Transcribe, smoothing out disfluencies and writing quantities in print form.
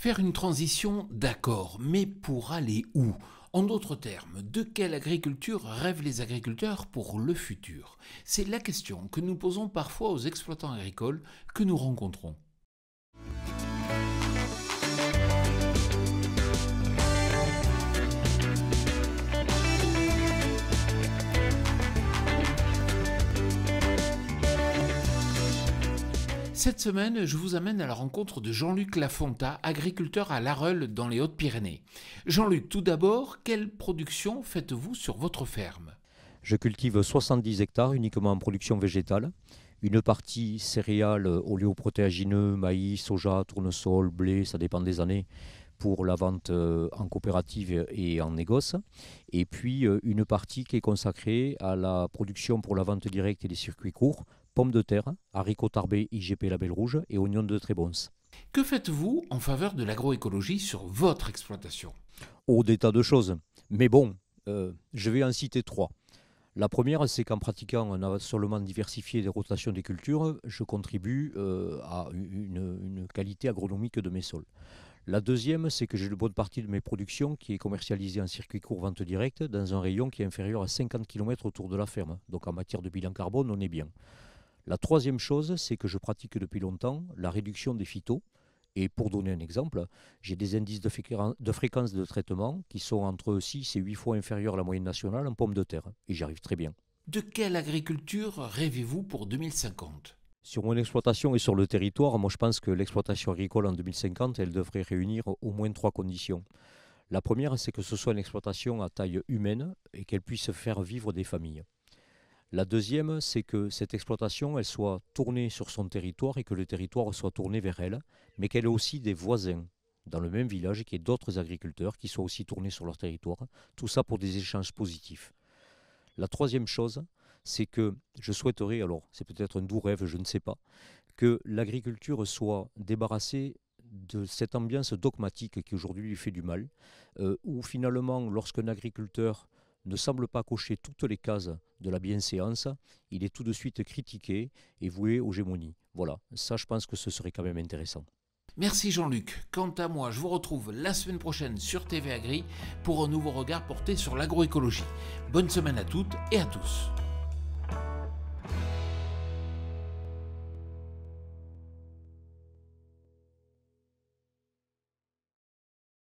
Faire une transition, d'accord, mais pour aller où? En d'autres termes, de quelle agriculture rêvent les agriculteurs pour le futur? C'est la question que nous posons parfois aux exploitants agricoles que nous rencontrons. Cette semaine, je vous amène à la rencontre de Jean-Luc Lafonta, agriculteur à Larreule dans les Hautes-Pyrénées. Jean-Luc, tout d'abord, quelle production faites-vous sur votre ferme? Je cultive 70 hectares uniquement en production végétale. Une partie céréales, oléoprotéagineux, maïs, soja, tournesol, blé, ça dépend des années, pour la vente en coopérative et en négoce. Et puis une partie qui est consacrée à la production pour la vente directe et les circuits courts, pommes de terre, haricots tarbés IGP Label Rouge et oignons de Trébons. Que faites-vous en faveur de l'agroécologie sur votre exploitation? Oh, des tas de choses. Mais bon, je vais en citer trois. La première, c'est qu'en pratiquant un assolement diversifié des rotations des cultures, je contribue à une qualité agronomique de mes sols. La deuxième, c'est que j'ai une bonne partie de mes productions qui est commercialisée en circuit court vente directe dans un rayon qui est inférieur à 50 km autour de la ferme. Donc en matière de bilan carbone, on est bien. La troisième chose, c'est que je pratique depuis longtemps la réduction des phytos. Et pour donner un exemple, j'ai des indices de fréquence de traitement qui sont entre 6 et 8 fois inférieurs à la moyenne nationale en pommes de terre. Et j'y arrive très bien. De quelle agriculture rêvez-vous pour 2050? Sur mon exploitation et sur le territoire, moi je pense que l'exploitation agricole en 2050, elle devrait réunir au moins trois conditions. La première, c'est que ce soit une exploitation à taille humaine et qu'elle puisse faire vivre des familles. La deuxième, c'est que cette exploitation, elle soit tournée sur son territoire et que le territoire soit tourné vers elle, mais qu'elle ait aussi des voisins dans le même village, qu'il y ait d'autres agriculteurs qui soient aussi tournés sur leur territoire. Tout ça pour des échanges positifs. La troisième chose, c'est que je souhaiterais, alors c'est peut-être un doux rêve, je ne sais pas, que l'agriculture soit débarrassée de cette ambiance dogmatique qui aujourd'hui lui fait du mal, où finalement, lorsqu'un agriculteur ne semble pas cocher toutes les cases de la bienséance, il est tout de suite critiqué et voué aux gémonies. Voilà, ça je pense que ce serait quand même intéressant. Merci Jean-Luc. Quant à moi, je vous retrouve la semaine prochaine sur TV Agri pour un nouveau regard porté sur l'agroécologie. Bonne semaine à toutes et à tous.